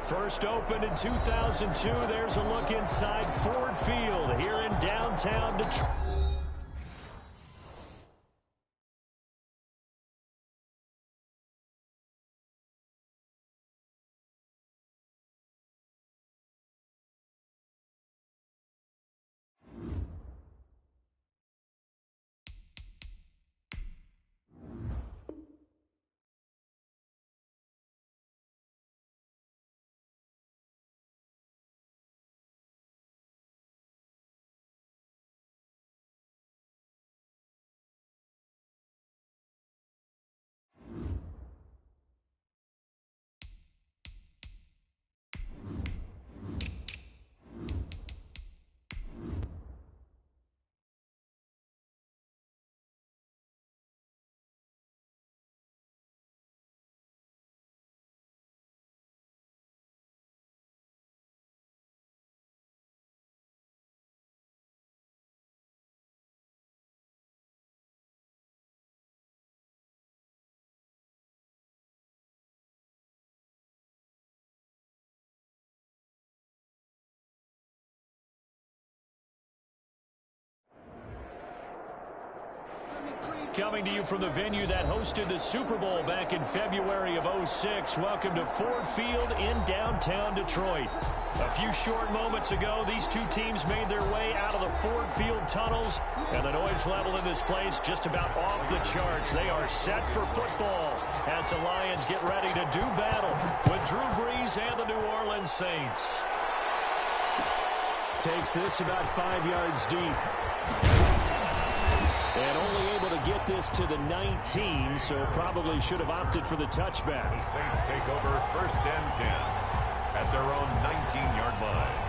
First opened in 2002. There's a look inside Ford Field here in downtown Detroit. Coming to you from the venue that hosted the Super Bowl back in February of '06. Welcome to Ford Field in downtown Detroit. A few short moments ago, these two teams made their way out of the Ford Field tunnels, and the noise level in this place just about off the charts. They are set for football as the Lions get ready to do battle with Drew Brees and the New Orleans Saints. Takes this about 5 yards deep. And only able to get this to the 19, so probably should have opted for the touchback. The Saints take over 1st and 10 at their own 19-yard line.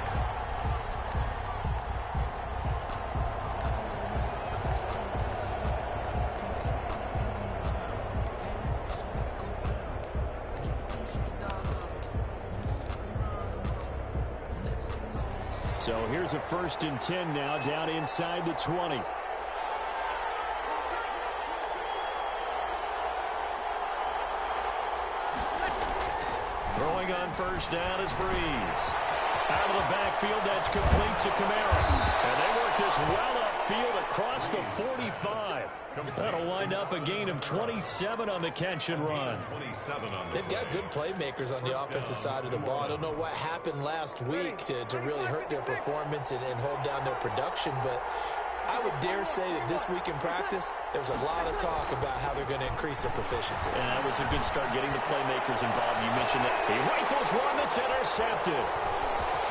So here's a 1st and 10 now down inside the 20. Throwing on 1st down is Brees. Out of the backfield, that's complete to Kamara. And they work this well upfield across the 45. That'll wind up a gain of 27 on the catch and run. They've got good playmakers on the offensive side of the ball. I don't know what happened last week to really hurt their performance and hold down their production, but I would dare say that this week in practice, there's a lot of talk about how they're going to increase their proficiency. And that was a good start getting the playmakers involved. You mentioned that he rifles one that's intercepted.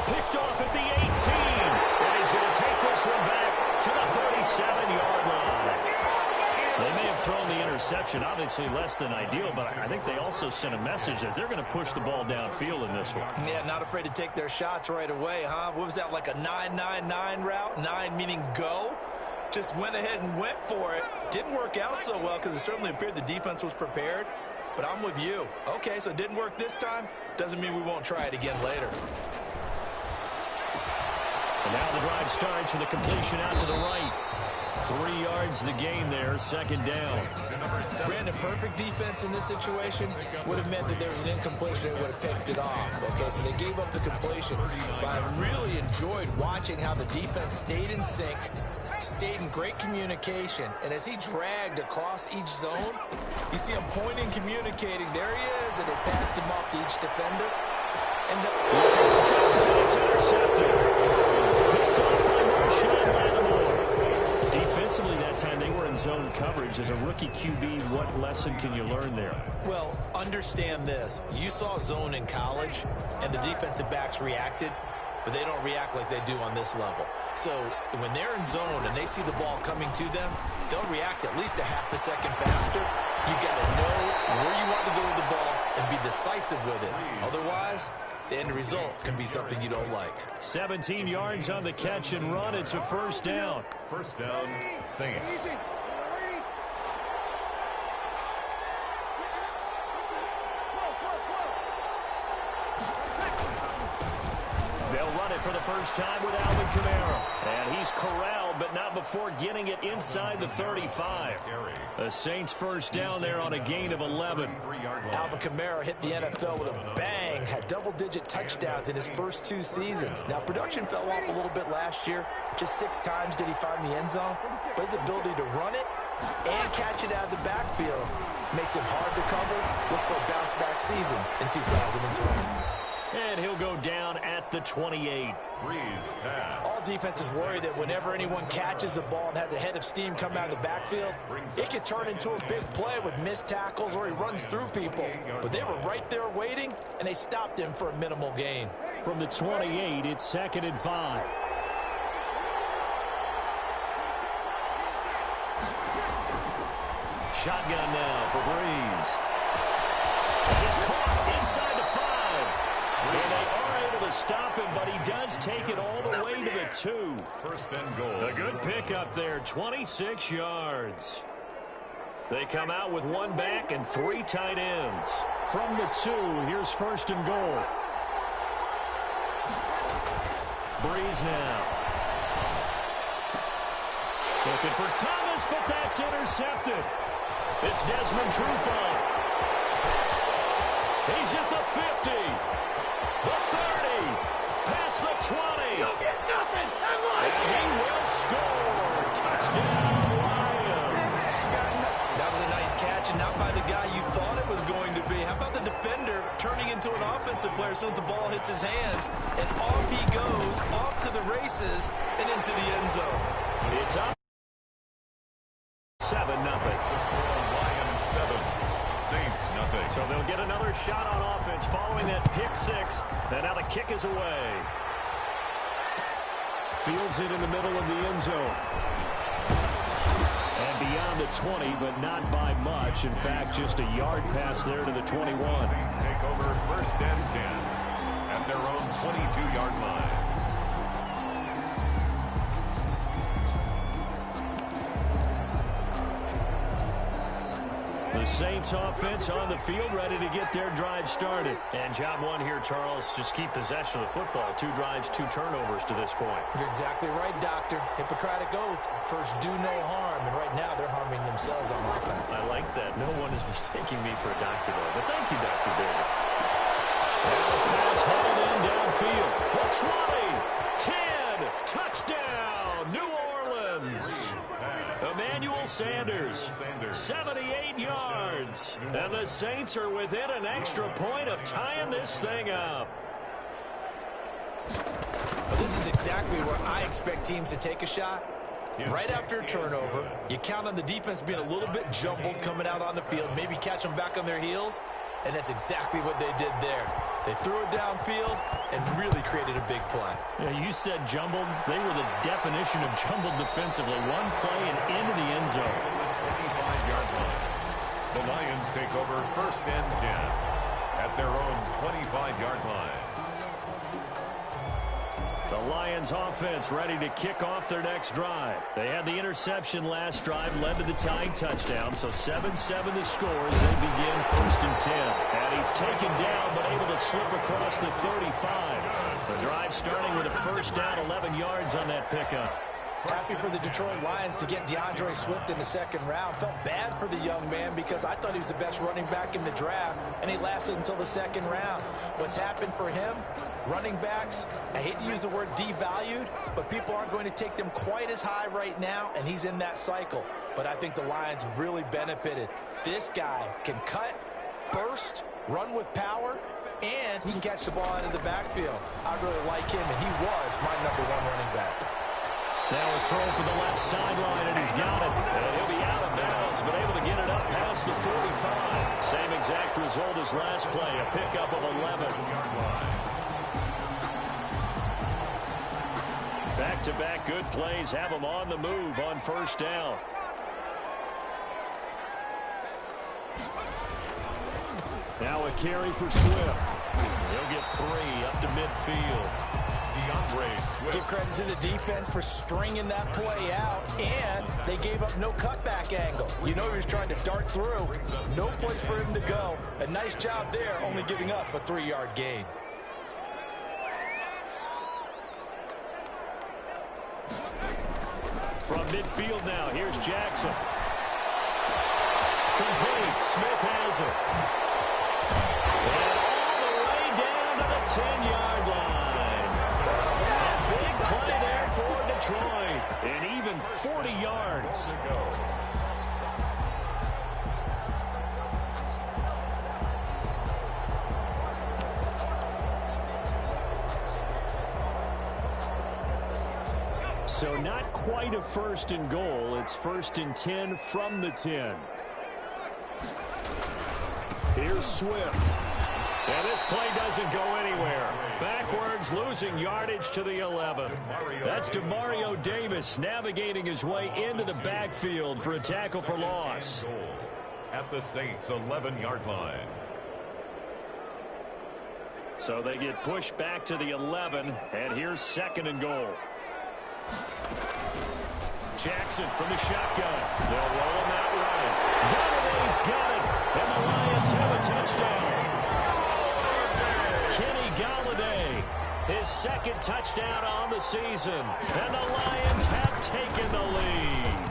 Picked off at the 18. And he's going to take this one back to the 37-yard line. They may have thrown the interception, obviously less than ideal, but I think they also sent a message that they're going to push the ball downfield in this one. Yeah, not afraid to take their shots right away, huh? What was that, like a 9-9-9 route? 9 meaning go? Just went ahead and went for it. Didn't work out so well because it certainly appeared the defense was prepared. But I'm with you. Okay, so it didn't work this time. Doesn't mean we won't try it again later. And now the drive starts with a completion out to the right. 3 yards the gain there, 2nd down. Brandon, perfect defense in this situation would have meant that there was an incompletion that would have picked it off. Okay, so they gave up the completion. But I really enjoyed watching how the defense stayed in sync, stayed in great communication, and as he dragged across each zone, you see him pointing, communicating. There he is, and it passed him off to each defender. And looking for Jones, and it's intercepted. Picked up by Marshawn Lattimore. Defensively that time, they were in zone coverage. As a rookie QB, what lesson can you learn there? Well, understand this. You saw zone in college, and the defensive backs reacted, but they don't react like they do on this level. So when they're in zone and they see the ball coming to them, they'll react at least a half a second faster. You got to know where you want to go with the ball and be decisive with it. Otherwise, the end result can be something you don't like. 17 yards on the catch and run. It's a 1st down. 1st down, Saints. They'll run it for the first time with Alvin Kamara. And he's corralled but not before getting it inside the 35. The Saints first down there on a gain of 11. Alvin Kamara hit the NFL with a bang, had double-digit touchdowns in his first 2 seasons. Now, production fell off a little bit last year. Just 6 times did he find the end zone. But his ability to run it and catch it out of the backfield makes it hard to cover. Look for a bounce-back season in 2020. And he'll go down at the 28. Breeze pass. All defenses worry that whenever anyone catches the ball and has a head of steam come out of the backfield, it can turn into a big play with missed tackles or he runs through people. But they were right there waiting, and they stopped him for a minimal gain. From the 28, it's 2nd and 5. Shotgun now for Breeze. He's caught inside the 5. And they are able to stop him, but he does take it all the way to the 2. First and goal. A good pickup there, 26 yards. They come out with 1 back and 3 tight ends. From the 2, here's 1st and goal. Breeze now. Looking for Thomas, but that's intercepted. It's Desmond Trufant. He's at the 50. The 30. Past the 20. You'll get nothing. And he will score. Touchdown, Lions. That was a nice catch, and not by the guy you thought it was going to be. How about the defender turning into an offensive player as soon as the ball hits his hands, and off he goes, off to the races, and into the end zone. It's up 7-0. Lions 7. Saints nothing. So they'll get another shot on offense following that pick 6. And now the kick is away. Fields it in the middle of the end zone. And beyond the 20, but not by much. In fact, just a yard pass there to the 21. Saints take over 1st and 10 at their own 22-yard line. The Saints offense on the field, ready to get their drive started. And job 1 here, Charles, just keep possession of the football. 2 drives, 2 turnovers to this point. You're exactly right, Doctor. Hippocratic oath. First, do no harm. And right now, they're harming themselves on offense. I like that. No one is mistaking me for a doctor, though. But thank you, Dr. Davis. And the pass hauled in downfield. The 20, 10, touchdown, New Orleans. Emmanuel Sanders, 78 yards. And the Saints are within an extra point of tying this thing up. Well, this is exactly where I expect teams to take a shot. Right after a turnover, you count on the defense being a little bit jumbled coming out on the field, maybe catch them back on their heels, and that's exactly what they did there. They threw it downfield and really created a big play. Yeah, you said jumbled. They were the definition of jumbled defensively. One play and into the end zone. 25-yard line. The Lions take over 1st and 10 at their own 25-yard line. The Lions offense ready to kick off their next drive. They had the interception last drive, led to the tying touchdown, so 7-7 the score as they begin 1st and 10. And he's taken down, but able to slip across the 35. The drive starting with a 1st down, 11 yards on that pickup. Happy for the Detroit Lions to get DeAndre Swift in the 2nd round. Felt bad for the young man because I thought he was the best running back in the draft, and he lasted until the 2nd round. What's happened for him? Running backs, I hate to use the word devalued, but people aren't going to take them quite as high right now, and he's in that cycle. But I think the Lions really benefited. This guy can cut, burst, run with power, and he can catch the ball out of the backfield. I really like him, and he was my #1 running back. Now a throw for the left sideline, and he's got it. And he'll be out of bounds, but able to get it up past the 45. Same exact result as last play, a pickup of 11. Back-to-back good plays have them on the move on 1st down. Now a carry for Swift. He'll get 3 up to midfield. Give credit to the defense for stringing that play out, and they gave up no cutback angle. You know he was trying to dart through. No place for him to go. A nice job there, only giving up a 3-yard gain. midfield now. Here's Jackson. Complete. Smith has it. And all the way down to the 10-yard line. A big play there for Detroit. And even 40 yards. So not quite a first and goal. It's 1st and 10 from the 10. Here's Swift. And this play doesn't go anywhere. Backwards, losing yardage to the 11. That's Demario Davis navigating his way into the backfield for a tackle for loss. At the Saints' 11-yard line. So they get pushed back to the 11, and here's 2nd and goal. Jackson from the shotgun. They'll roll him out right. Galladay's got it, and the Lions have a touchdown. Kenny Galladay, his 2nd touchdown on the season, and the Lions have taken the lead.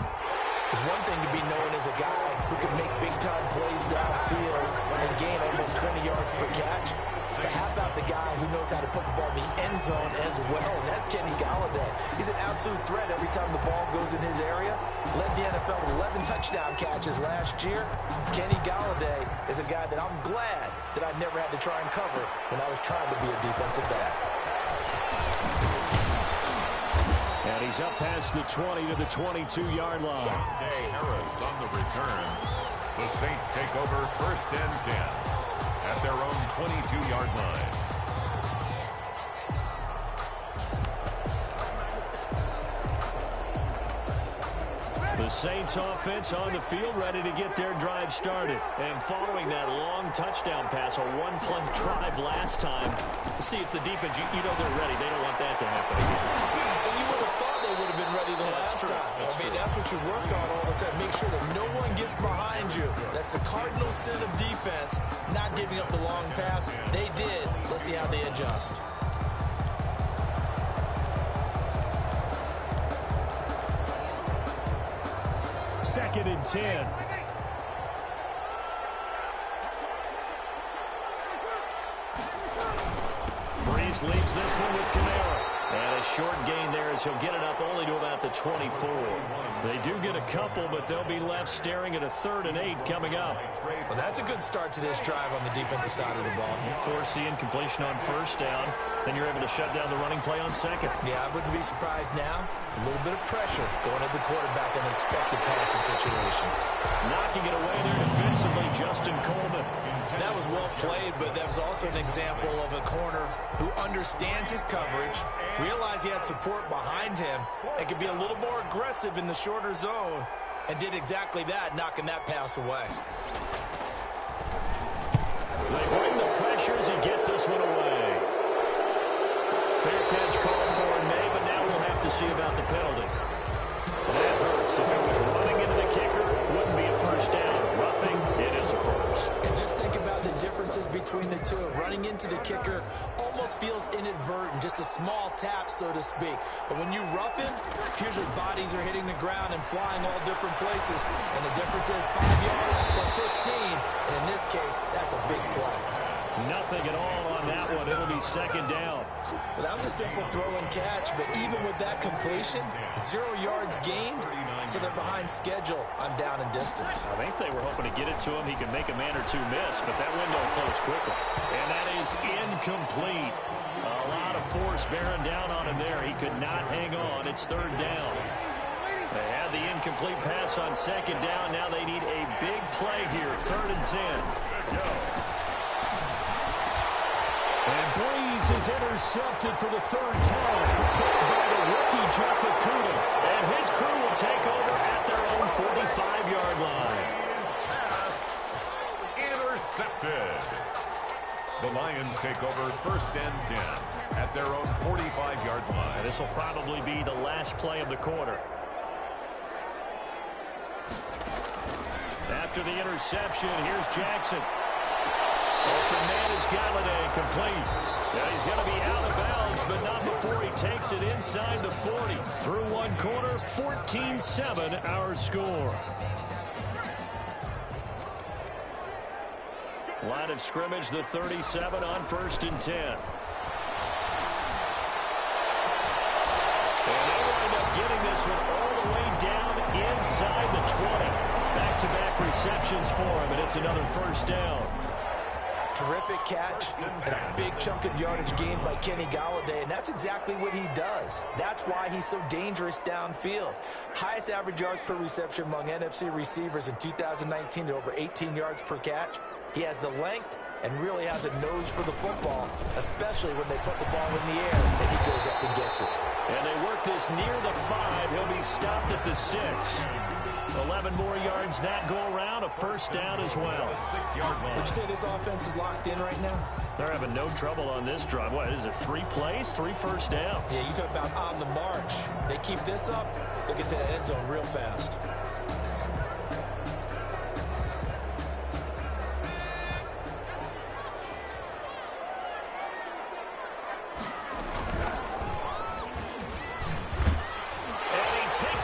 It's one thing to be known as a guy who can make big-time plays downfield and gain almost 20 yards per catch. But how about the guy who knows how to put the ball in the end zone as well? And that's Kenny Galladay. He's an absolute threat every time the ball goes in his area. Led the NFL with 11 touchdown catches last year. Kenny Galladay is a guy that I'm glad that I never had to try and cover when I was trying to be a defensive back. And he's up past the 20 to the 22-yard line. Jay Harris on the return. The Saints take over 1st and 10 at their own 22-yard line. The Saints offense on the field, ready to get their drive started. And following that long touchdown pass, a one-play drive last time, to see if the defense, you know they're ready. They don't want that to happen again. And you would have thought they would have been ready the last time. That's what you work on all the time. Make sure that no one gets behind you. That's the cardinal sin of defense, not giving up the long pass. They did. Let's see how they adjust. Second and 10. Breeze leaves this one with Kamara. And a short gain there as he'll get it up only to about the 24. They do get a couple, but they'll be left staring at a 3rd and 8 coming up. Well, that's a good start to this drive on the defensive side of the ball. Force the incompletion on 1st down. Then you're able to shut down the running play on 2nd. Yeah, I wouldn't be surprised now. A little bit of pressure going at the quarterback in an expected passing situation. Knocking it away there defensively, Justin Coleman. That was well played, but that was also an example of a corner who understands his coverage, realized he had support behind him, and could be a little more aggressive in the shorter zone, and did exactly that, knocking that pass away. They bring the pressure as he gets this one away. Fair catch called for in May, but now we'll have to see about the penalty. That hurts. If it was running into the kicker, it wouldn't be a 1st down. Roughing, it is a 1st. And just think about the differences between the two. Running into the kicker almost feels inadvertent, just a small tap, so to speak. But when you rough him, usually bodies are hitting the ground and flying all different places. And the difference is 5 yards or 15. And in this case, that's a big play. Nothing at all on that one. It'll be 2nd down. Well, that was a simple throw and catch, but even with that completion, 0 yards gained, so they're behind schedule on down and distance. I think they were hoping to get it to him. He could make a man or two miss, but that window closed quickly. And that is incomplete. A lot of force bearing down on him there. He could not hang on. It's 3rd down. They had the incomplete pass on 2nd down. Now they need a big play here. 3rd and 10. Good go. And Breeze is intercepted for the 3rd time. Picked by the rookie Jeff Okudah. And his crew will take over at their own 45-yard line. Intercepted. The Lions take over 1st and 10 at their own 45-yard line. This will probably be the last play of the quarter. After the interception, here's Jackson. Open man is Galladay, complete. Yeah, he's going to be out of bounds, but not before he takes it inside the 40. Through one quarter, 14-7 our score. Line of scrimmage, the 37 on 1st and 10. And they wind up getting this one all the way down inside the 20. Back-to-back receptions for him, and it's another first down. Terrific catch and a big chunk of yardage gained by Kenny Golladay, and that's exactly what he does. That's why he's so dangerous downfield. Highest average yards per reception among NFC receivers in 2019 at over 18 yards per catch. He has the length and really has a nose for the football, especially when they put the ball in the air and he goes up and gets it. And they work this near the 5. He'll be stopped at the 6. 11 more yards that go around, a first down as well. 6-yard line. Would you say this offense is locked in right now? They're having no trouble on this drive. What is it, 3 plays, 3 first downs? Yeah, you talk about on the march. They keep this up, they'll get to that end zone real fast.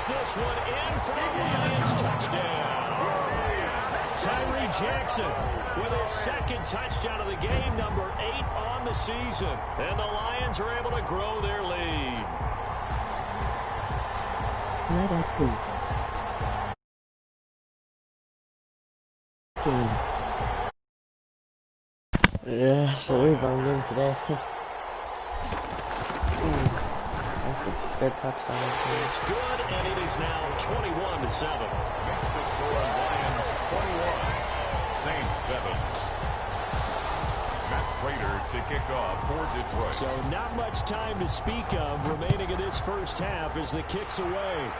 This one in for a Lions touchdown. Tyree Jackson with his second touchdown of the game, number 8 on the season. And the Lions are able to grow their lead. Let us go. Yeah, so we're going in today. That's a good touchdown. It's good, and it is now 21-7. Makes the score on Lions 21. Saints 7. Matt Prater to kick off for Detroit. So not much time to speak of remaining in this first half as the kick's away.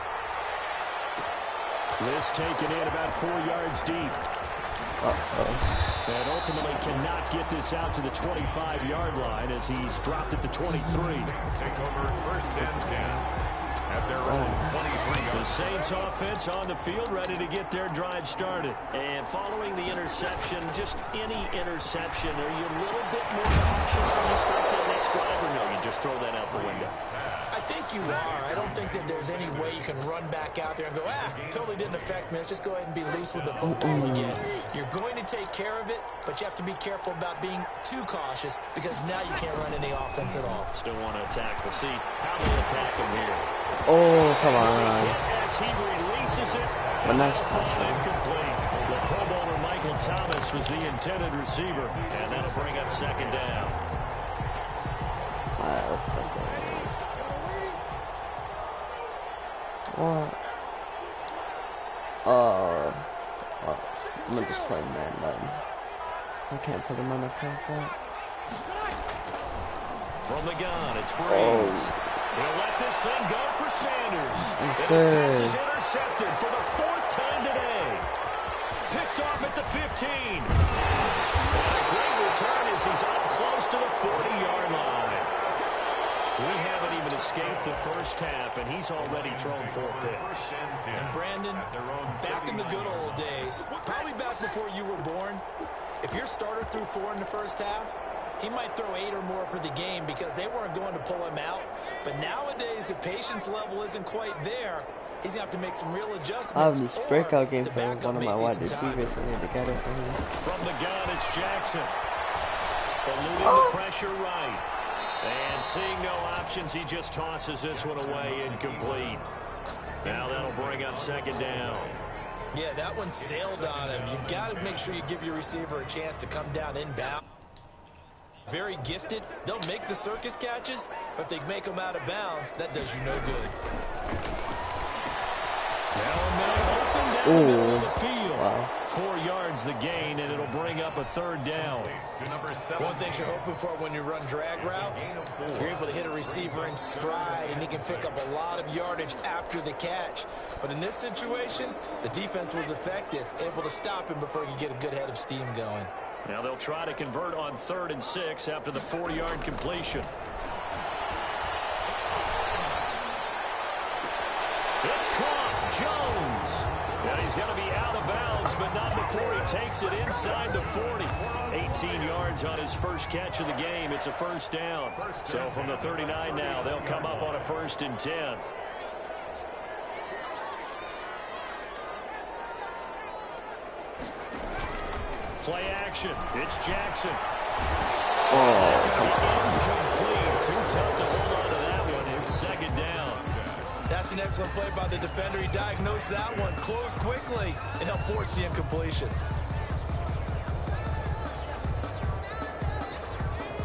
This taken in about 4 yards deep. And ultimately cannot get this out to the 25-yard line as he's dropped at the 23. Take over 1st and 10 at their own 23. The Saints offense on the field ready to get their drive started. And following the interception, just any interception, are you a little bit more cautious when you start that next drive, or no, you just throw that out the window? I think you are. I don't think that there's any way you can run back out there and go, totally didn't affect me. Let's just go ahead and be loose with the football again. You're going to take care of it, but you have to be careful about being too cautious because now you can't run any offense at all. Still want to attack. We'll see how they attack him here. Oh, come on. As he releases it, But nice incomplete. The Pro Bowler Michael Thomas was the intended receiver, and that'll bring up 2nd down. Alright, let's go. What? I'm gonna just play man. I can't put him on the contract. From the gun, it's Breeze. He'll let this thing go for Sanders. Yes, This pass is intercepted for the 4th time today. Picked off at the 15. And a great return as he's up close to the 40-yard line. We haven't even escaped the first half, and he's already thrown 4 picks. And Brandon, back in the good old days, probably back before you were born, if your starter threw 4 in the first half, he might throw 8 or more for the game because they weren't going to pull him out. But nowadays, the patience level isn't quite there. He's going to have to make some real adjustments. I have this breakout game for one of my wide receivers. I need to get it for him. From the gun, it's Jackson. Eluding the pressure right. And seeing no options, he just tosses this one away incomplete. Now that'll bring up 2nd down. Yeah, that one sailed on him. You've got to make sure you give your receiver a chance to come down inbound. Very gifted. They'll make the circus catches, but if they make them out of bounds, that does you no good. Now a man open down the middle of the field. Wow. 4 yards the gain, and it'll bring up a 3rd down. One thing you're hoping for when you run drag routes, you're able to hit a receiver in stride, and he can pick up a lot of yardage after the catch. But in this situation, the defense was effective, able to stop him before he could get a good head of steam going. Now they'll try to convert on 3rd and 6 after the 4-yard completion. It's caught. Jones. And he's He's going to be out of bounds, but not before he takes it inside the 40. 18 yards on his first catch of the game. It's a first down. So from the 39 now, they'll come up on a 1st and 10. Play action. It's Jackson. Incomplete. Too tough to hold on to that one. It's 2nd down. That's an excellent play by the defender. He diagnosed that one, closed quickly, and helped force the incompletion.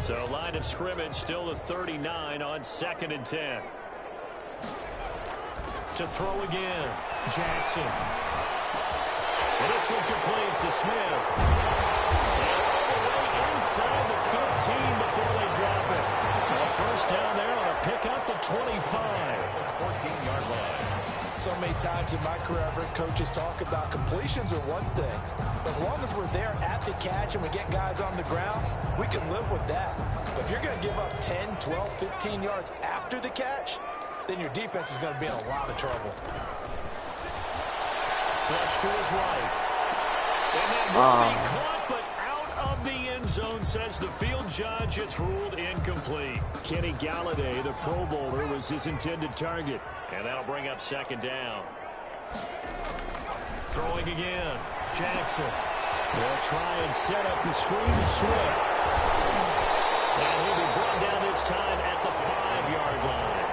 So line of scrimmage still the 39 on 2nd and 10. To throw again. Jackson. And this one complete to Smith. And all the way inside the 15 before they drop it. A first down there on a pickup at 25. 14-yard line. So many times in my career, I've heard coaches talk about completions are one thing. But as long as we're there at the catch and we get guys on the ground, we can live with that. But if you're going to give up 10, 12, 15 yards after the catch, then your defense is going to be in a lot of trouble. Flush to his right. And that will be caught, but out of the end zone, says the field judge. It's ruled incomplete. Kenny Galladay, the Pro Bowler, was his intended target. And that'll bring up 2nd down. Throwing again. Jackson. They'll try and set up the screen to Swift. And he'll be brought down this time at the 5-yard line.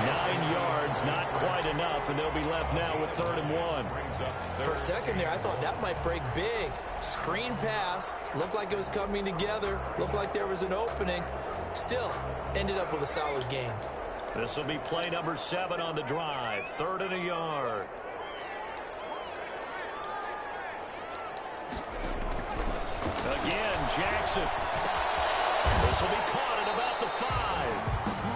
9 yards, not quite enough, and they'll be left now with 3rd and 1. For a second there, I thought that might break big. Screen pass, looked like it was coming together, looked like there was an opening. Still, ended up with a solid gain. This will be play number 7 on the drive. 3rd and a yard. Again, Jackson. This will be caught at about the 5.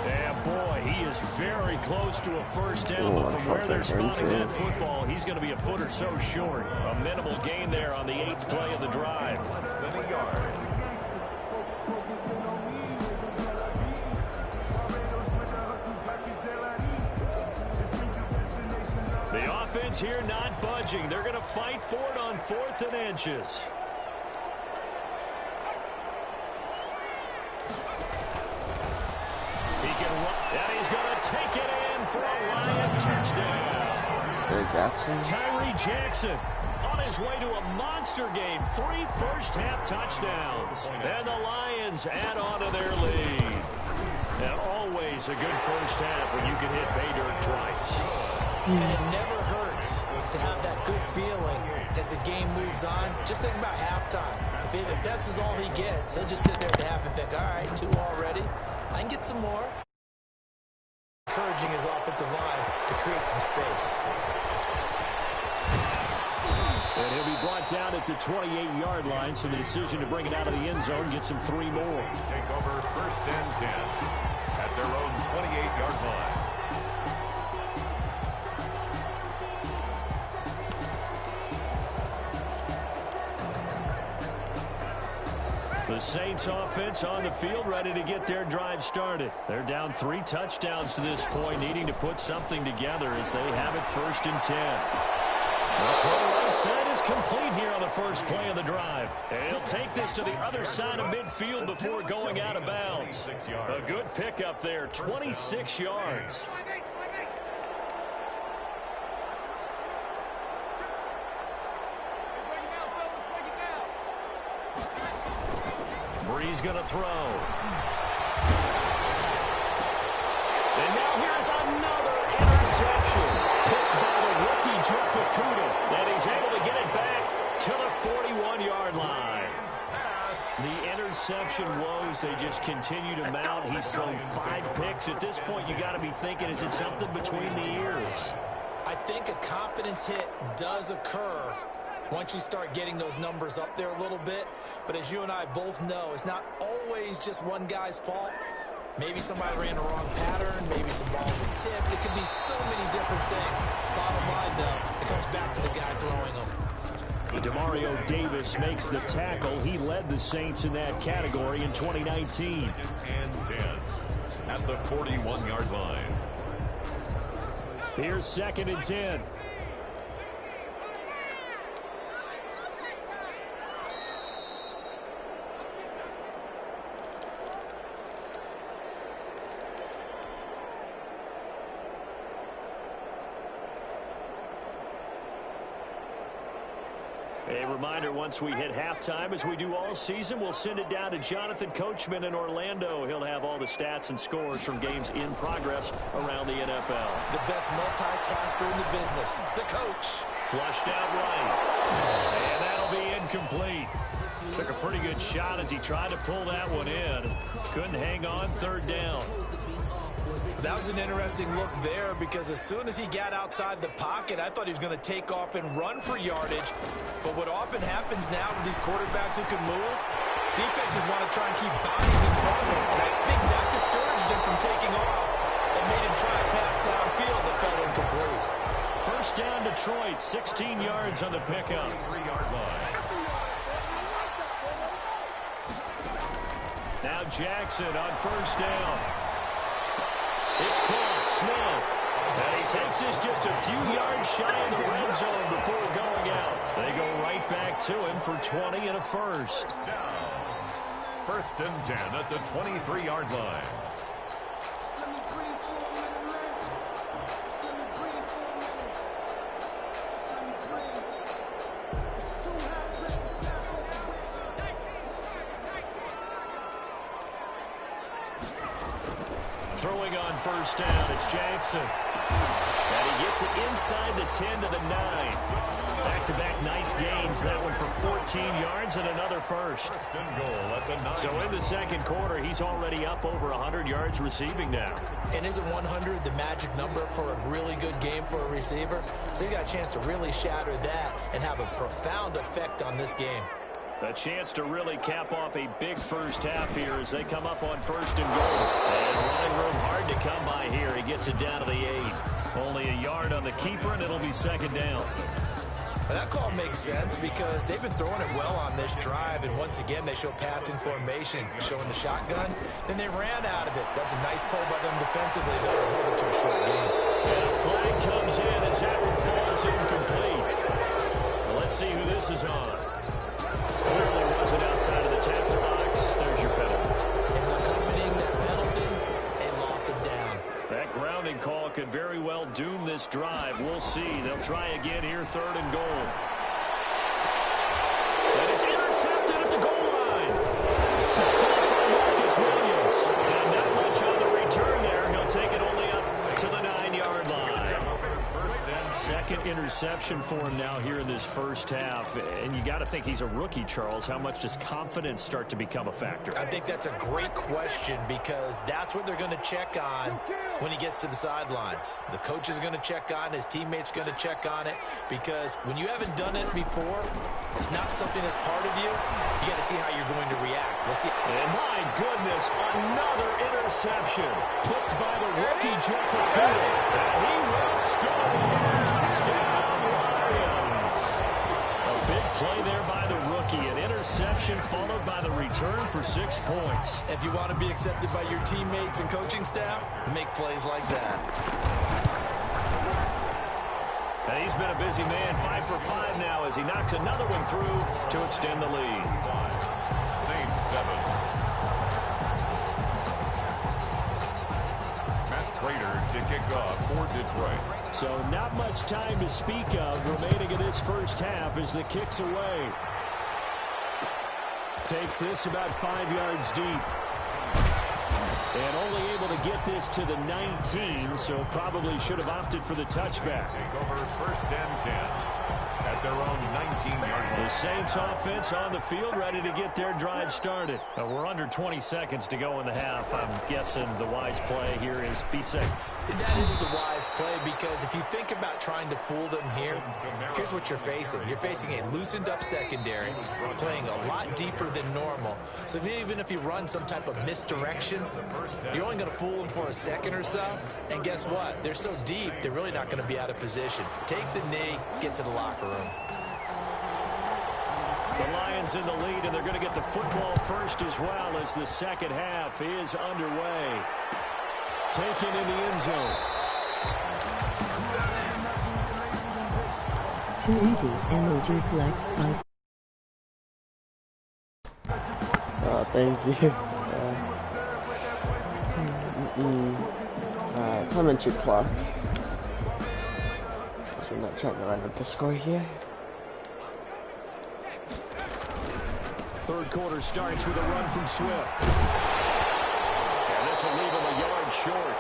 And boy, he is very close to a first down, but from where they're spotting that football, he's going to be a foot or so short. A minimal gain there on the 8th play of the drive. Less than a yard. The offense here not budging. They're going to fight for it on 4th and inches. He can run, and he's going to take it in for a Lion touchdown. Tyree Jackson on his way to a monster game. 3 first-half touchdowns. And the Lions add on to their lead. And always a good first half when you can hit pay dirt twice. And it never hurts to have that good feeling as the game moves on. Just think about halftime. If that's all he gets, he'll just sit there at the half and think, all right, 2 already. I can get some more. Encouraging his offensive line to create some space. And he'll be brought down at the 28-yard line, so the decision to bring it out of the end zone gets him 3 more. Take over 1st and 10 at their own 28-yard line. The Saints offense on the field, ready to get their drive started. They're down 3 touchdowns to this point, needing to put something together as they have it 1st and 10. The throw right side is complete here on the first play of the drive. And he'll take this to the other side of midfield before going out of bounds. A good pickup there, 26 yards. Brees going to throw. And now here's another interception. Picked by the rookie, Jeff Okudah. And he's able to get it back to the 41-yard line. The interception woes, they just continue to mount. He's thrown 5 picks. At this point, you got to be thinking, is it something between the ears? I think a confidence hit does occur once you start getting those numbers up there a little bit. But as you and I both know, it's not always just one guy's fault. Maybe somebody ran the wrong pattern. Maybe some balls were tipped. It could be so many different things. Bottom line, though, it comes back to the guy throwing them. Demario Davis makes the tackle. He led the Saints in that category in 2019. And 10 at the 41-yard line. Here's 2nd and 10. A reminder, once we hit halftime, as we do all season, we'll send it down to Jonathan Coachman in Orlando. He'll have all the stats and scores from games in progress around the NFL. The best multitasker in the business, the coach. Flushed out right. And that'll be incomplete. Took a pretty good shot as he tried to pull that one in. Couldn't hang on, third down. That was an interesting look there because as soon as he got outside the pocket, I thought he was going to take off and run for yardage. But what often happens now with these quarterbacks who can move, defenses want to try and keep bodies in front of them. And I think that discouraged him from taking off and made him try a pass downfield that fell incomplete. First down, Detroit, 16 yards on the pickup. 3-yard line. Now Jackson on first down. It's caught, Smith. And he takes this just a few yards shy of the red zone before going out. They go right back to him for 20 and a first. Down. First and 10 at the 23-yard line. Throwing on first down, it's Jackson. And he gets it inside the 10 to the 9. Back-to-back nice gains. That one for 14 yards and another first. First and goal at the 9. So in the second quarter, he's already up over 100 yards receiving now. And isn't 100 the magic number for a really good game for a receiver? So you got a chance to really shatter that and have a profound effect on this game. A chance to really cap off a big first half here as they come up on first and goal. And running room hard to come by here. He gets it down to the 8. Only a yard on the keeper, and it'll be second down. But that call makes sense because they've been throwing it well on this drive, and once again they show passing formation, showing the shotgun. Then they ran out of it. That's a nice play by them defensively. They'll hold it to a short game. And a flag comes in as that one falls incomplete. Well, let's see who this is on. Clearly wasn't outside of the tackle box. There's your penalty. And accompanying that penalty, a loss of down. That grounding call could very well doom this drive. We'll see. They'll try again here, third and goal. And it's intercepted at the goal line. Picked up by Marcus Williams. And not much on the return there. He'll take it only up to the 9-yard line. Second interception for him now here in this first half. And you got to think he's a rookie, Charles. How much does confidence start to become a factor? I think that's a great question because that's what they're going to check on when he gets to the sidelines. The coach is going to check on, his teammates going to check on it because when you haven't done it before, it's not something that's part of you. You got to see how you're going to react. Let's see. And my goodness, another interception. Picked by the rookie, Jeff Okudah. And he will score. Touchdown, Lions. A big play there by the rookie. An interception followed by the return for 6 points. If you want to be accepted by your teammates and coaching staff, make plays like that. And he's been a busy man, 5 for 5 now as he knocks another one through to extend the lead. Saints 7. Matt Prater to kick off for Detroit. So not much time to speak of remaining in this first half as the kick's away. Takes this about 5 yards deep. And only able to get this to the 19, so probably should have opted for the touchback. Take over first and 10 at their own 19-yard line. The Saints offense on the field, ready to get their drive started. We're under 20 seconds to go in the half. I'm guessing the wise play here is be safe. That is the wise play because if you think about trying to fool them here, here's what you're facing. You're facing a loosened up secondary, playing a lot deeper than normal. So even if you run some type of misdirection, you're only going to fool them for a second or so. And guess what? They're so deep, they're really not going to be out of position. Take the knee, get to the locker room. The Lions in the lead, and they're going to get the football first as well as the second half is underway. Taken in the end zone. Too easy. MOG Flex Ice. Thank you. Commentary clock. So we're not trying to run up the score here. third quarter starts with a run from Swift. And this will leave him a yard short.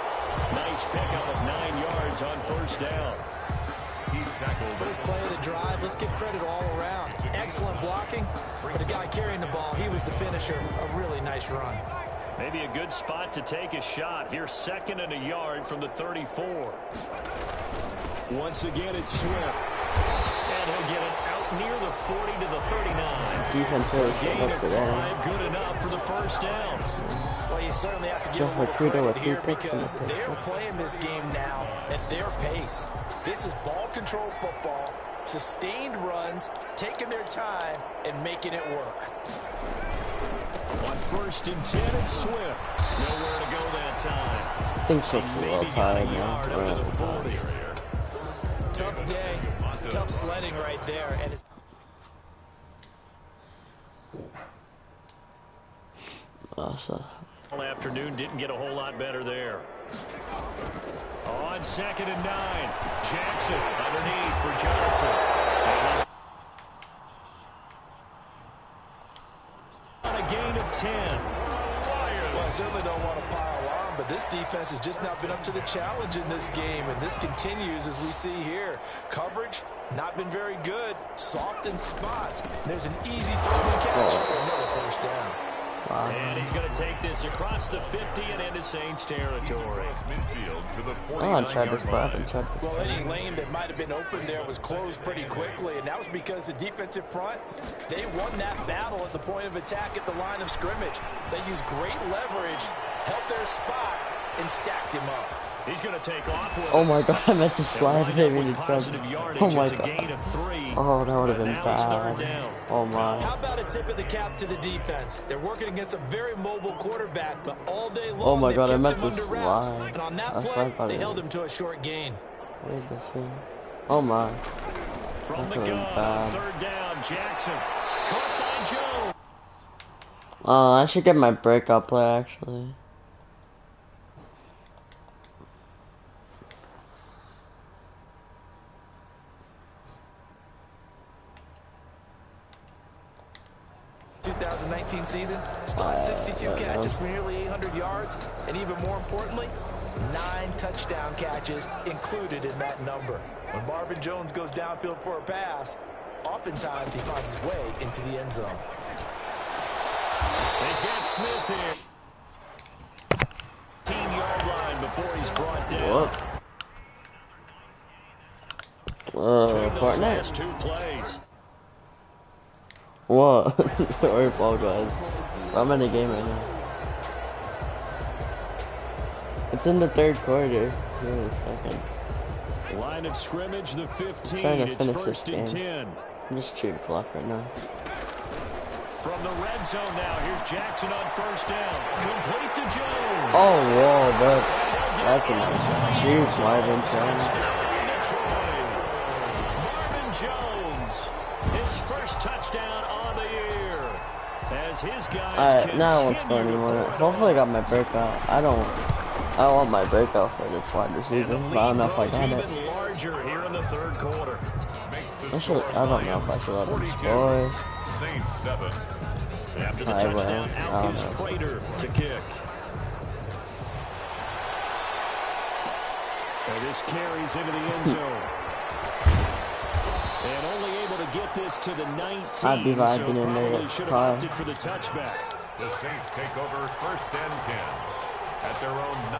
Nice pickup of 9 yards on first down. First play of the drive, let's give credit all around. Excellent blocking, but the guy carrying the ball, he was the finisher. A really nice run. Maybe a good spot to take a shot. Here's 2nd and a yard from the 34. Once again, it's Swift. And he'll get it out near the 40 to the 39. Defense really Gain up of today. 5, good enough for the first down. Well, you certainly have to give a little credit here because they're playing this game now at their pace. This is ball-controlled football, sustained runs, taking their time, and making it work. On 1st and 10, it's Swift. Nowhere to go that time. I think Swift's a little tired now. Up to the 40. Tough day, tough sledding right there. And it's awesome. all afternoon didn't get a whole lot better there. On 2nd and 9, Jackson underneath for Johnson. On a gain of 10. Well, I certainly don't want to pile on, but this defense has just not been up to the challenge in this game, and this continues as we see here. Coverage, not been very good. Soft in spots. There's an easy throw and catch for another first down. And he's going to take this across the 50 and into Saints territory. Oh, tried this spot and tried this. Well, any lane that might have been open there was closed pretty quickly, and that was because the defensive front, they won that battle at the point of attack at the line of scrimmage. They used great leverage, held their spot, and stacked him up. He's going to take off with Oh my god, I meant to slide him in the front. Oh my It's a gain god. of 3. Oh, that would have been Now it's 3rd bad. down. Oh my. How about a tip of the cap to the defense? They're working against a very mobile quarterback, but all day long Oh my god, I they've meant kept him to under wraps. slide. And on that That's play, what I thought they it held was. him to a short gain. Wait to see. Oh my. From the That's gun, really on bad. 3rd down, Jackson. Caught by Jones. Oh, I should get my breakout play actually. ...2019 season, still had 62 catches for nearly 800 yards, and even more importantly, 9 touchdown catches included in that number. When Marvin Jones goes downfield for a pass, oftentimes he finds his way into the end zone. He's got Smith here. 15-yard line before he's brought down. What? Between those Fortnite? last 2 plays. What? Sorry, Fall Guys. I'm in the game right now. It's in the 3rd quarter. Here in a second. Line of scrimmage, the 15. Trying to It's finish 1st this and game. 10. I'm just chewing clock right now. From the red zone now, here's Jackson on 1st down. Complete to Jones. Oh, whoa, that's a juice, Marvin Jones. Marvin Jones, his first touchdown on the year. As his guys Alright, now I won't score anymore. Hopefully I got my breakout. I don't want my breakout for this wide receiver, but I don't know if I got it. Even larger here in the 3rd quarter. I don't know if I should let him score. Saints 7. After the I will. touchdown, I out don't is know. Prater to kick. And this carries into the end zone. And only able to get this to the 19, I'd be vibing in there probably at should have five. opted for the touchback. The Saints take over 1st and 10 at their own.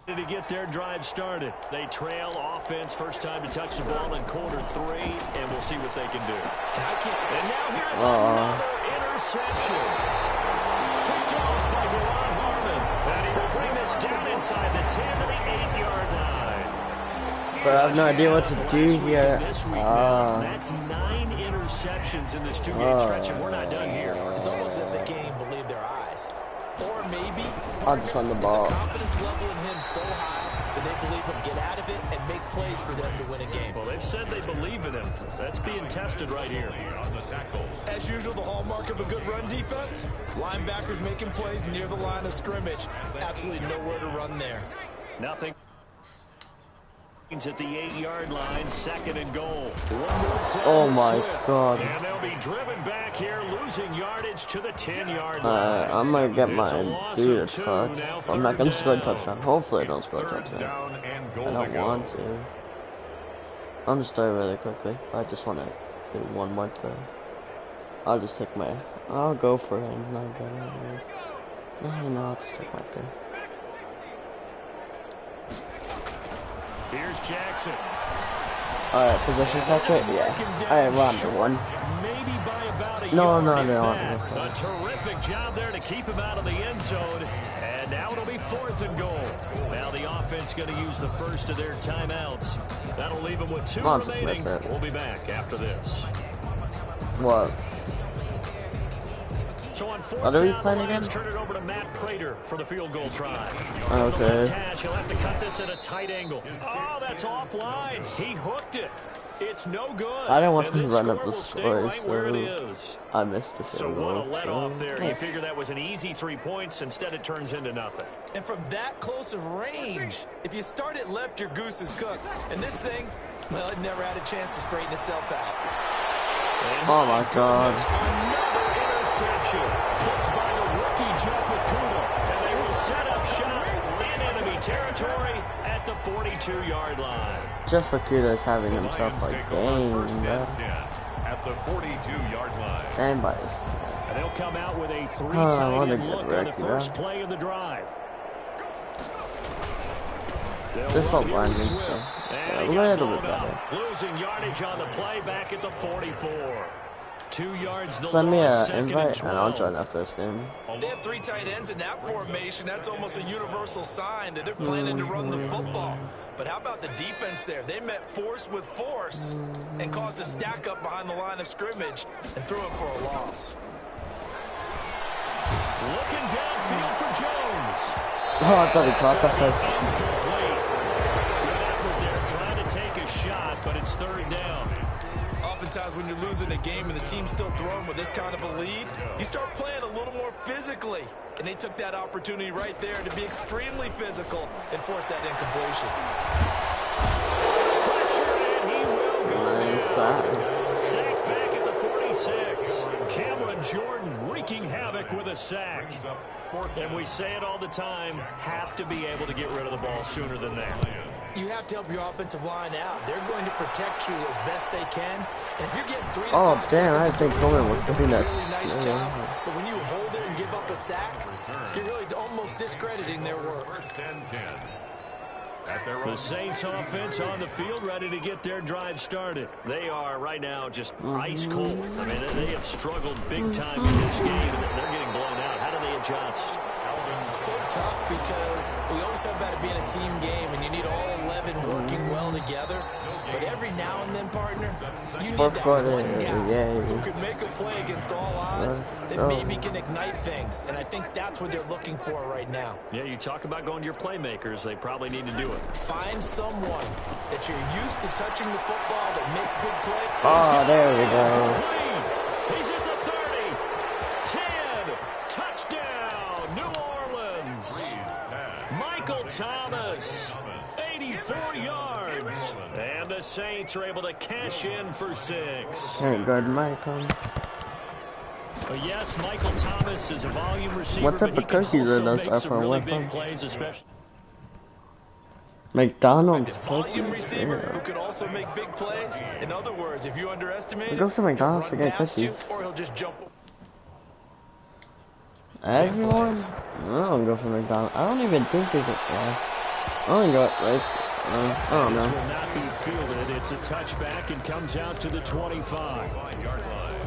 To get their drive started. They trail offense, first time to touch the ball in quarter 3, and we'll see what they can do. And now here's another interception. Picked off by DeLon Harmon. And he will bring this down inside the 10 to the 8-yard line. But I have no idea what to do here. That's 9 interceptions in this 2-game stretch, and we're not done here. It's almost as if they can't even believe their eyes. Or maybe I'll just run the ball. the confidence level in him so high that they believe he'll get out of it and make plays for them to win a game. Well, they've said they believe in him. That's being tested right here. As usual, the hallmark of a good run defense, linebackers making plays near the line of scrimmage. Absolutely nowhere to run there. Nothing. At the 8-yard line, 2nd and goal. Oh my God. And they'll be driven back here, losing yardage to the 10-yard line. I'm gonna get my dude a touch. I'm not gonna score a touchdown. Hopefully I don't score a touchdown. I don't want to. I'm gonna start really quickly. I just want to do one more thing. I'll just take my... I'll go for him. No, I'll just take my thing. Here's Jackson. Alright, possession catch it? Yeah. Alright, round one. Maybe by about a No. A terrific job there to keep him out of the end zone. And now it'll be 4th and goal. Now the offense going to use the first of their timeouts. That'll leave them with 2 remaining. We'll be back after this. What? So on 4th What are we down, playing the Lions again? turn it over to Matt Prater for the field goal try. Okay. He'll have to cut this at a tight angle. Oh, that's offline. He hooked it. It's no good. I didn't want to this run up score the will stay score, right where it so is. I missed the So field what a goal. let off there. So, You figure that was an easy 3 points. Instead, it turns into nothing. And from that close of range, if you start it left, your goose is cooked. And this thing, well, it never had a chance to straighten itself out. And Oh my God. another interception. Picked by the rookie Jeff Okudah. And they will set up shop in enemy territory at the 42-yard line. Jeff Okudah is having himself a game, bro. At the 42-yard line. Stand by his. And they'll come out with a what a three-tight-end good look on the record, first huh? play of the drive. This whole line is a little bit better. Losing yardage on the play back at the 44. 2 yards the Send me loss, an 2nd invite and and I'll 12. join after this game. They have 3 tight ends in that formation. That's almost a universal sign that they're planning to run the football. But how about the defense there? They met force with force and caused a stack up behind the line of scrimmage and threw it for a loss. Looking downfield for Jones. Oh, I thought he caught that first. Incomplete. Good effort there, trying to take a shot, but it's 3rd down. Oftentimes when you're losing a game and the team's still throwing with this kind of a lead, you start playing a little more physically. And they took that opportunity right there to be extremely physical and force that incompletion. Pressure, and he will go Nice down. Sacked back at the 46. Cameron Jordan wreaking havoc with a sack. And we say it all the time, have to be able to get rid of the ball sooner than that. You have to help your offensive line out. They're going to protect you as best they can. And if you're getting 3 to 5 Oh, damn, I seconds think to Coleman was throw, doing that. really nice Yeah. job. But when you hold it and give up a sack, you're really almost discrediting their work. 1st and 10. At their The own Saints offense on the field, ready to get their drive started. They are right now just ice cold. I mean, they have struggled big time in this game, and they're getting blown out. How do they adjust? So tough because we always have about it being a team game, and you need all 11 working well together. But every now and then, partner, you need Fourth that quarter, one guy yeah. who could make a play against all odds that go. maybe can ignite things. And I think that's what they're looking for right now. Yeah, you talk about going to your playmakers. They probably need to do it. Find someone that you're used to touching the football that makes big plays. Oh, there we go. Complete. He's at the 30. 10. Touchdown, New Orleans. Michael Thomas. 84 yards. And the Saints are able to cash in for 6. Thank God, Michael. Yes, Michael Thomas is a volume receiver, What type but he of can cookies are also those make up some on really what big phone? plays, especially. McDonald's Volume cookies. receiver who Yeah. can also make big plays. In other words, if you underestimate him, Go to McDonald's to he'll get run past you, cookies. or he'll just jump. Everyone? plays. I don't go for McDonald's. I don't even think there's a... Yeah. I only go like... I don't This know. will not be fielded. It's a touchback and comes out to the 25.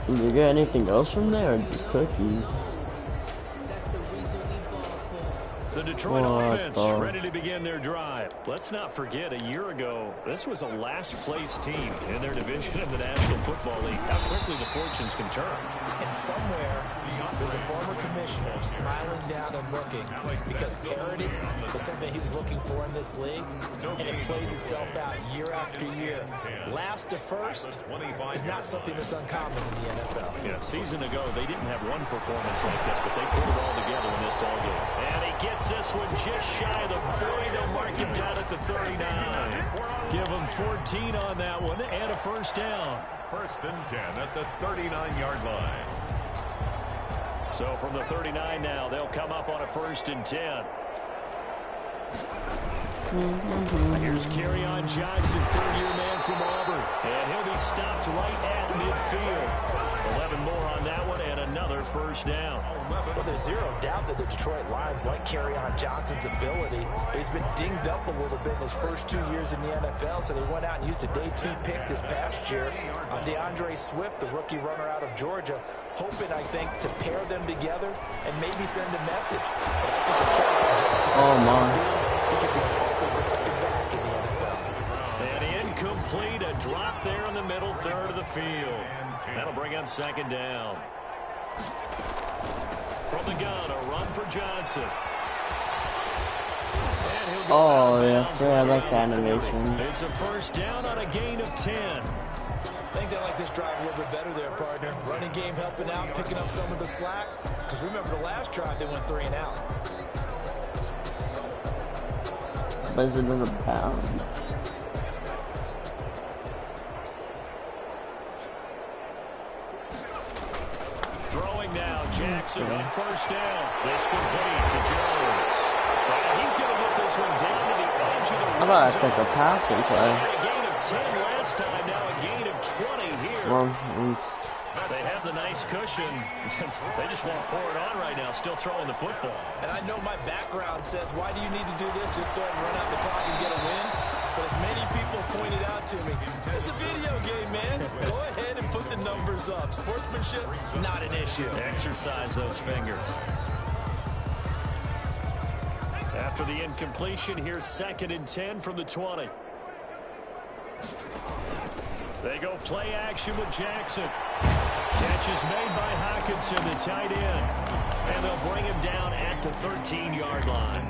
Did you get anything else from there or just cookies? The Detroit What offense the- ready to begin their drive. Let's not forget, a year ago, this was a last-place team in their division in the National Football League. How quickly the fortunes can turn. And somewhere, there's a former commissioner smiling down and looking because parity is something he was looking for in this league, and it plays itself out year after year. Last to first is not something that's uncommon in the NFL. Yeah, a season ago, they didn't have one performance like this, but they put it all together in this ballgame. And he gets this one just shy of the 40. They'll mark him down at the 39. Give them 14 on that one and a first down. 1st and 10 at the 39-yard line. So from the 39 now, they'll come up on a 1st and 10. Here's Kerryon Johnson, third-year man from Auburn. And he'll be stopped right at midfield. 11 more on that one and another first down. Well, there's zero doubt that the Detroit Lions like Kerryon Johnson's ability, but he's been dinged up a little bit in his first 2 years in the NFL, so they went out and used a day 2 pick this past year on DeAndre Swift, the rookie runner out of Georgia, hoping, I think, to pair them together and maybe send a message. But I think if Kerryon Johnson gets on the field, he could be an awfully productive back in the NFL. And incomplete, a drop there in the middle third of the field. That'll bring up 2nd down. From the gun, a run for Johnson. Oh, yes, I like the animation. It's a first down on a gain of 10. I think they like this drive a little bit better there, partner. Running game helping out, picking up some of the slack. Because remember the last drive, they went 3 and out. But is it in the bound? Throwing now, Jackson on first down. This complete to Jones. He's going to get this one down to the edge of the How about I take a passing play? A gain of 10 last time, now a gain of 20 here. Well, they have the nice cushion. They just want to pour it on right now, still throwing the football. And I know my background says, why do you need to do this? Just go ahead and run out the clock and get a win. But as many people pointed out to me, it's a video game, man. Go ahead and put the numbers up. Sportsmanship, not an issue. Exercise those fingers. After the incompletion, here's 2nd and 10 from the 20. They go play action with Jackson. Catch is made by Hockenson, the tight end. And they'll bring him down at the 13-yard line.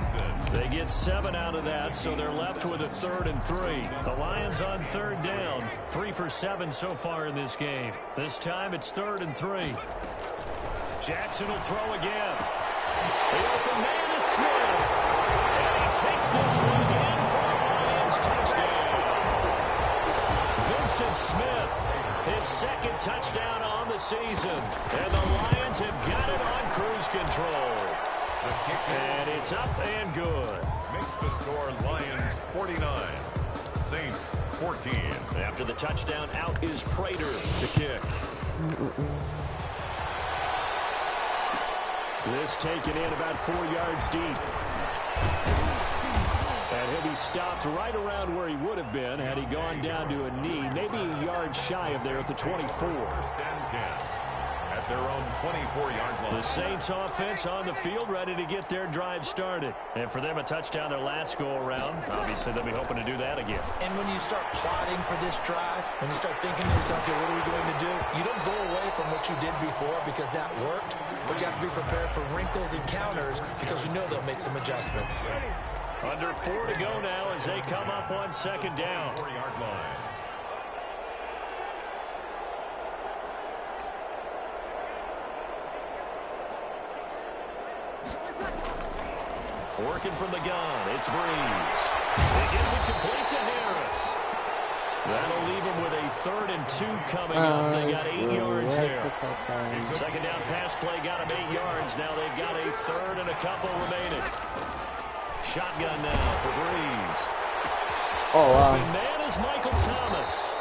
They get 7 out of that, so they're left with a 3rd and 3. The Lions on 3rd down. 3 for 7 so far in this game. This time it's 3rd and 3. Jackson will throw again. The open man is Smith. And he takes this one in for a Lions touchdown. Vincent Smith, his 2nd touchdown on the season. And the Lions have got it on cruise control. And it's up and good. Makes the score Lions 49, Saints 14. After the touchdown, out is Prater to kick. This taken in about 4 yards deep. And he'll be stopped right around where he would have been had he gone down to a knee, maybe a yard shy of there at the 24. 1st and 10 at their own 24-yard line. The Saints offense on the field, ready to get their drive started. And for them, a touchdown their last go-around. Obviously, they'll be hoping to do that again. And when you start plotting for this drive, when you start thinking to yourself, okay, what are we going to do? You don't go away from what you did before because that worked, but you have to be prepared for wrinkles and counters because you know they'll make some adjustments. Under 4 to go now as they come up on 2nd down. 4-yard line. Working from the gun, it's Breeze. It gives it complete to Harris. That'll leave him with a 3rd and 2 coming up. They got 8 yards there. 2nd down pass play got him 8 yards. Now they've got a 3rd and a couple remaining. Shotgun now for Breeze. Oh, wow. The man is Michael Thomas.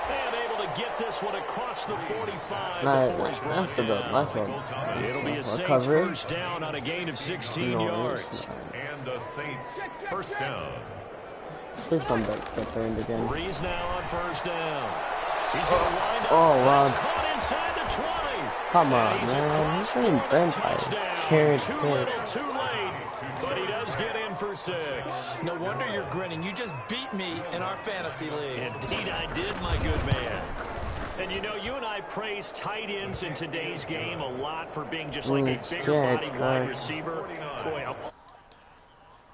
And able to get this one across the 45 before he's brought down. It'll be a Saints first down on a gain of 16 yards. And a Saints first down. Please don't get turned again. Breeze now on first down. He's going to wind up. Oh, wow. That's caught inside the 20. Come on, man. He's getting bent by carried Too little, too late. But he does get in for 6. No wonder you're grinning. You just beat me in our fantasy league. Indeed I did, my good man. And you know, you and I praise tight ends in today's game a lot for being just like a bigger-bodied wide receiver. Boy,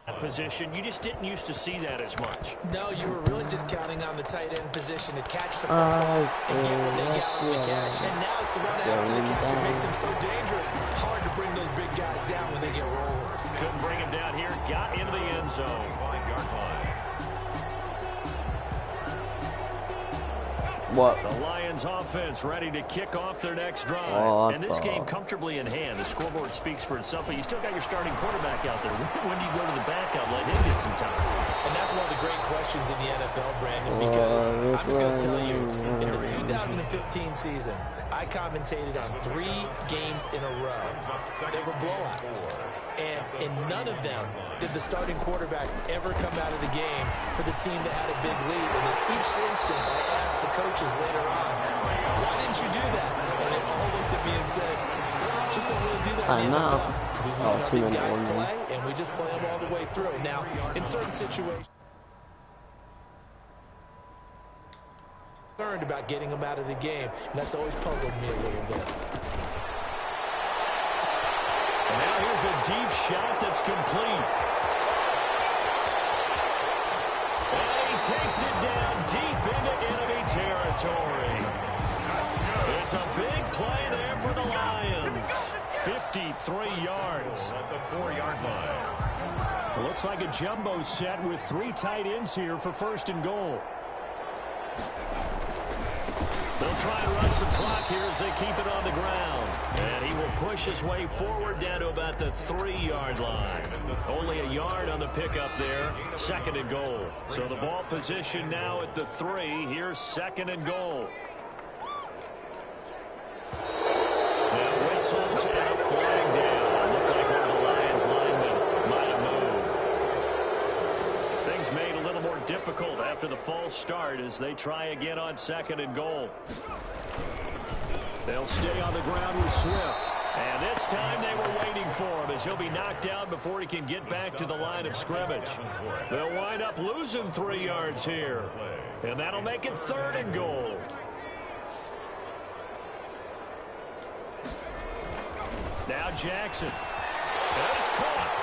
that position, you just didn't used to see that as much. No, you were really just counting on the tight end position to catch the football and get what they got on the catch. And now it's the run after the catch that makes them so dangerous. Hard to bring those big guys down when they get rolling. Couldn't bring him down here. Got into the end zone. 5-yard line. What? The Lions offense ready to kick off their next drive. What and this game comfortably in hand. The scoreboard speaks for itself, but you still got your starting quarterback out there. When do you go to the backup, let him get some time? And that's one of the great questions in the NFL, Brandon, because I'm just going to tell you, in the 2015 season, I commentated on 3 games in a row. They were blowouts. And in none of them did the starting quarterback ever come out of the game for the team that had a big lead. And in each instance, I asked the coaches later on, why didn't you do that? And they all looked at me and said, just don't really do that in the NFL. We know these guys play, and we just play them all the way through. Now, in certain situations, concerned about getting them out of the game, and that's always puzzled me a little bit. And now here's a deep shot that's complete. And he takes it down deep into enemy territory. It's a big play there for the Lions. 53 yards. At the 4-yard line. It looks like a jumbo set with 3 tight ends here for 1st and goal. They'll try and run some clock here as they keep it on the ground. And he will push his way forward down to about the 3-yard line. Only a yard on the pickup there. 2nd and goal. So the ball position now at the 3. Here's 2nd and goal. Now whistles and a flag down. Looked like one of the Lions linemen might have moved. Things made a little more difficult after the false start as they try again on 2nd and goal. They'll stay on the ground with Swift. And this time they were waiting for him as he'll be knocked down before he can get back to the line of scrimmage. They'll wind up losing 3 yards here. And that'll make it 3rd and goal. Now Jackson. And it's caught.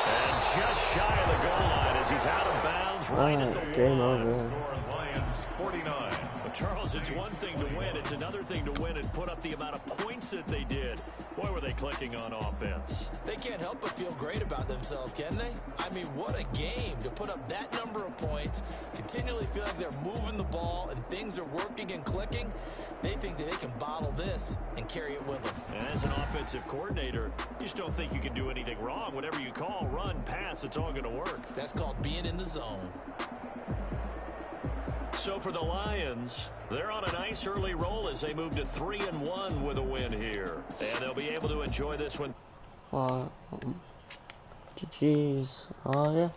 And just shy of the goal line as he's out of bounds right at the game wall. over. Lions 49. But Charles, it's one thing to win. It's another thing to win and put up the amount of points that they did. Boy, were they clicking on offense. They can't help but feel great about themselves, can they? I mean, what a game to put up that number of points, continually feel like they're moving the ball and things are working and clicking. They think that they can bottle this and carry it with them. As an offensive coordinator, you just don't think you can do anything wrong. Whatever you call, run, pass, it's all going to work. That's called being in the zone. So for the Lions, they're on a nice early roll as they move to 3-1 with a win here. And they'll be able to enjoy this one. GG's. Oh, yeah.